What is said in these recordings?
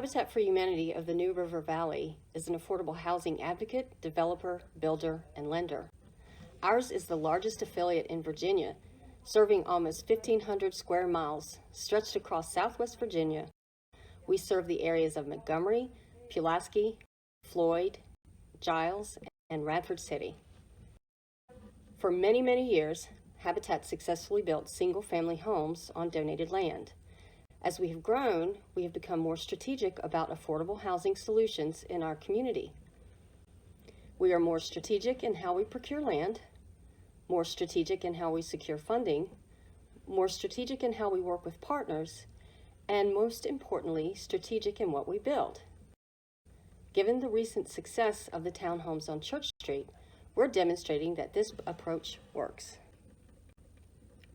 Habitat for Humanity of the New River Valley is an affordable housing advocate, developer, builder, and lender. Ours is the largest affiliate in Virginia, serving almost 1,500 square miles stretched across Southwest Virginia. We serve the areas of Montgomery, Pulaski, Floyd, Giles, and Radford City. For many, many years, Habitat successfully built single-family homes on donated land. As we have grown, we have become more strategic about affordable housing solutions in our community. We are more strategic in how we procure land, more strategic in how we secure funding, more strategic in how we work with partners, and most importantly, strategic in what we build. Given the recent success of the townhomes on Church Street, we're demonstrating that this approach works.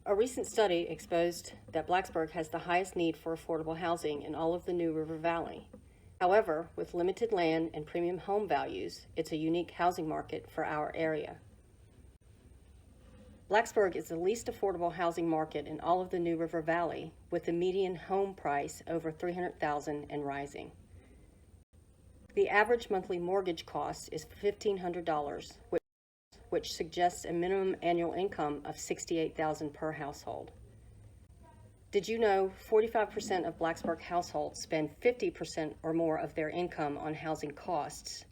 A recent study exposed that Blacksburg has the highest need for affordable housing in all of the New River Valley. However, with limited land and premium home values, it's a unique housing market for our area. Blacksburg is the least affordable housing market in all of the New River Valley, with the median home price over $300,000 and rising. The average monthly mortgage cost is $1,500, which suggests a minimum annual income of $68,000 per household. Did you know 45% of Blacksburg households spend 50% or more of their income on housing costs,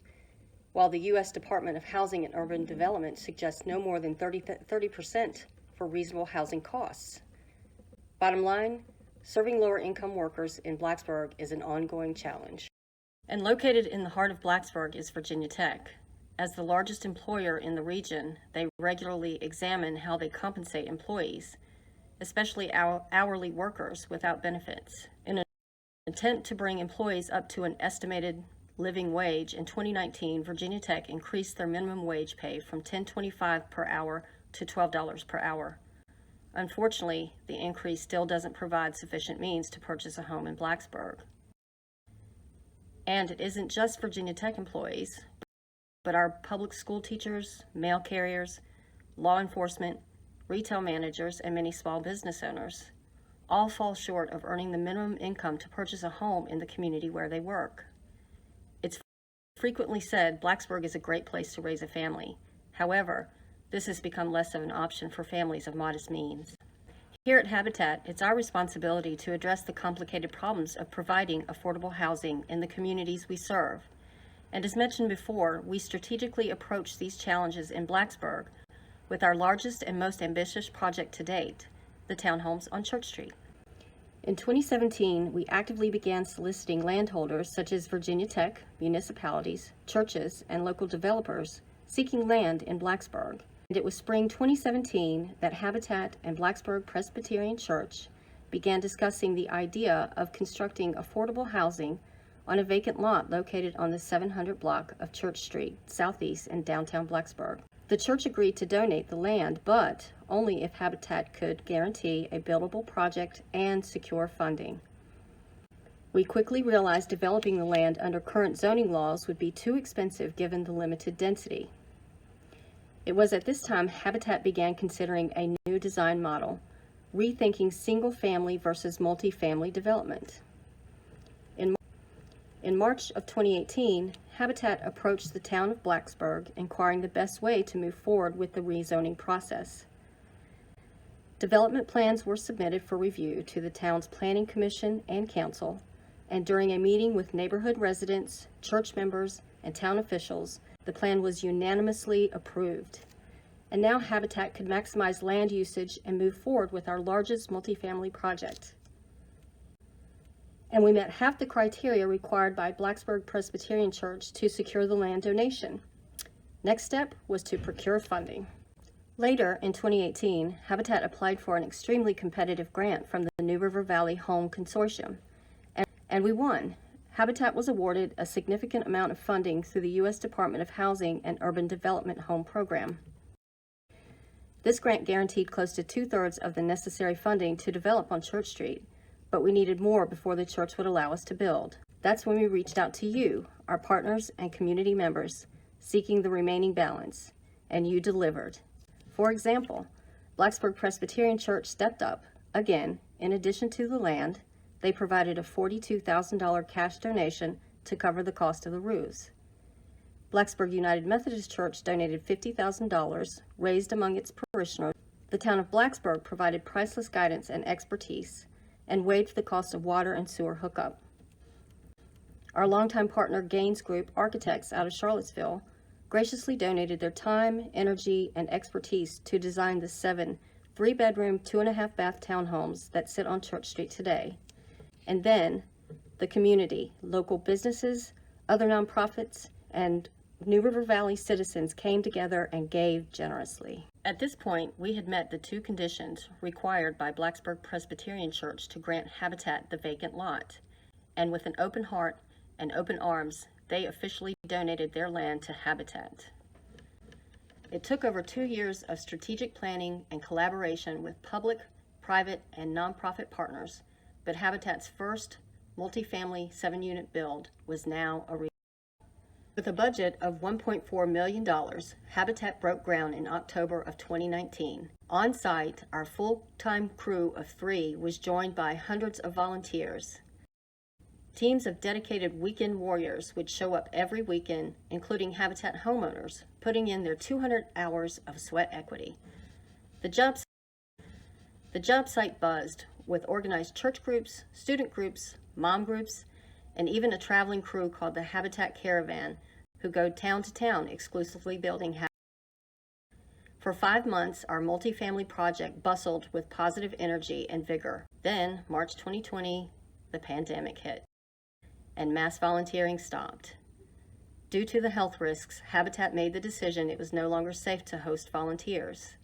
while the U.S. Department of Housing and Urban Development suggests no more than 30% for reasonable housing costs? Bottom line, serving lower income workers in Blacksburg is an ongoing challenge. And located in the heart of Blacksburg is Virginia Tech. As the largest employer in the region, they regularly examine how they compensate employees, especially hourly workers without benefits. In an attempt to bring employees up to an estimated living wage, in 2019, Virginia Tech increased their minimum wage pay from $10.25 per hour to $12 per hour. Unfortunately, the increase still doesn't provide sufficient means to purchase a home in Blacksburg. And it isn't just Virginia Tech employees, but our public school teachers, mail carriers, law enforcement, retail managers, and many small business owners all fall short of earning the minimum income to purchase a home in the community where they work. It's frequently said Blacksburg is a great place to raise a family. However, this has become less of an option for families of modest means. Here at Habitat, it's our responsibility to address the complicated problems of providing affordable housing in the communities we serve. And as mentioned before, we strategically approach these challenges in Blacksburg with our largest and most ambitious project to date, the townhomes on Church Street. In 2017, we actively began soliciting landholders such as Virginia Tech, municipalities, churches, and local developers seeking land in Blacksburg. And it was spring 2017 that Habitat and Blacksburg Presbyterian Church began discussing the idea of constructing affordable housing on a vacant lot located on the 700 block of Church Street, southeast in downtown Blacksburg. The church agreed to donate the land, but only if Habitat could guarantee a buildable project and secure funding. We quickly realized developing the land under current zoning laws would be too expensive given the limited density. It was at this time Habitat began considering a new design model, rethinking single-family versus multi-family development. In March of 2018, Habitat approached the town of Blacksburg, inquiring the best way to move forward with the rezoning process. Development plans were submitted for review to the town's Planning Commission and Council, and during a meeting with neighborhood residents, church members, and town officials, the plan was unanimously approved. And now Habitat could maximize land usage and move forward with our largest multifamily project. And we met half the criteria required by Blacksburg Presbyterian Church to secure the land donation. Next step was to procure funding. Later, in 2018, Habitat applied for an extremely competitive grant from the New River Valley Home Consortium, and we won. Habitat was awarded a significant amount of funding through the U.S. Department of Housing and Urban Development Home Program. This grant guaranteed close to 2/3 of the necessary funding to develop on Church Street, but we needed more before the church would allow us to build. That's when we reached out to you, our partners and community members, seeking the remaining balance, and you delivered. For example, Blacksburg Presbyterian Church stepped up, again, in addition to the land, they provided a $42,000 cash donation to cover the cost of the roofs. Blacksburg United Methodist Church donated $50,000 raised among its parishioners. The town of Blacksburg provided priceless guidance and expertise and waived the cost of water and sewer hookup. Our longtime partner Gaines Group Architects out of Charlottesville graciously donated their time, energy, and expertise to design the 7 3-bedroom, 2.5-bath townhomes that sit on Church Street today. And then the community, local businesses, other nonprofits, and New River Valley citizens came together and gave generously. At this point, we had met the 2 conditions required by Blacksburg Presbyterian Church to grant Habitat the vacant lot. And with an open heart and open arms, they officially donated their land to Habitat. It took over 2 years of strategic planning and collaboration with public, private, and nonprofit partners, but Habitat's first multifamily 7-unit build was now a reality. With a budget of $1.4 million, Habitat broke ground in October of 2019. On site, our full-time crew of 3 was joined by hundreds of volunteers. Teams of dedicated weekend warriors would show up every weekend, including Habitat homeowners, putting in their 200 hours of sweat equity. The job site buzzed with organized church groups, student groups, mom groups, and even a traveling crew called the Habitat Caravan, who go town to town exclusively building Habitat. For 5 months, our multifamily project bustled with positive energy and vigor. Then, March 2020, the pandemic hit, and mass volunteering stopped. Due to the health risks, Habitat made the decision it was no longer safe to host volunteers.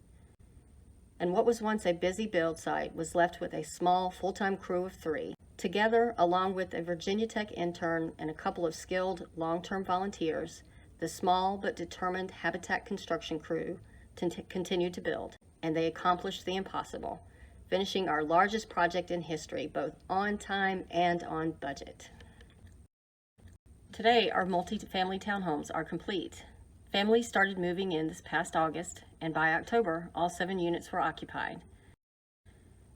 And what was once a busy build site was left with a small full-time crew of 3. Together, along with a Virginia Tech intern and a couple of skilled long-term volunteers, the small but determined Habitat construction crew continued to build, and they accomplished the impossible, finishing our largest project in history, both on time and on budget. Today, our multi-family townhomes are complete. Families started moving in this past August, and by October, all 7 units were occupied.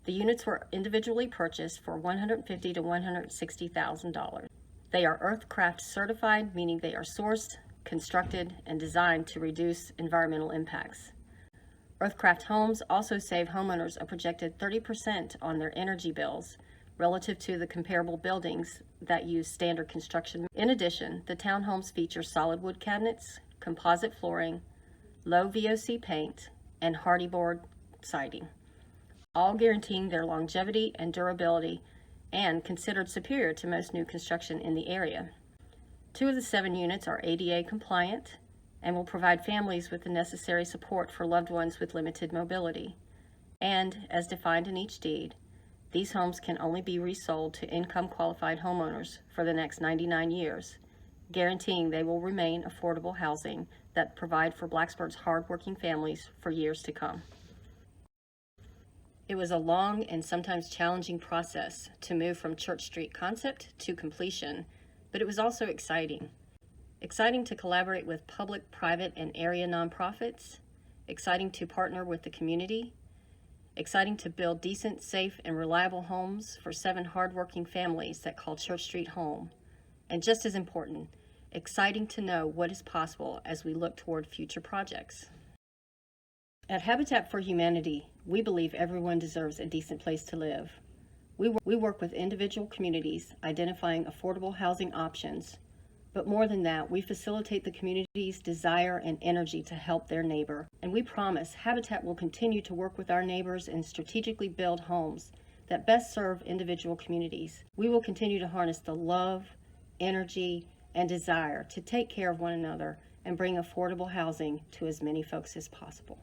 The units were individually purchased for $150,000 to $160,000. They are Earthcraft certified, meaning they are sourced, constructed, and designed to reduce environmental impacts. Earthcraft homes also save homeowners a projected 30% on their energy bills relative to the comparable buildings that use standard construction. In addition, the townhomes feature solid wood cabinets, composite flooring, low VOC paint, and hardy board siding, all guaranteeing their longevity and durability and considered superior to most new construction in the area. 2 of the 7 units are ADA compliant and will provide families with the necessary support for loved ones with limited mobility. And, as defined in each deed, these homes can only be resold to income-qualified homeowners for the next 99 years, guaranteeing they will remain affordable housing that provide for Blacksburg's hardworking families for years to come. It was a long and sometimes challenging process to move from Church Street concept to completion, but it was also exciting. Exciting to collaborate with public, private, and area nonprofits, exciting to partner with the community, exciting to build decent, safe, and reliable homes for 7 hardworking families that call Church Street home, and just as important, exciting to know what is possible as we look toward future projects. At Habitat for Humanity, we believe everyone deserves a decent place to live. We work with individual communities identifying affordable housing options, but more than that, we facilitate the community's desire and energy to help their neighbor. And we promise Habitat will continue to work with our neighbors and strategically build homes that best serve individual communities. We will continue to harness the love, energy, and desire to take care of one another and bring affordable housing to as many folks as possible.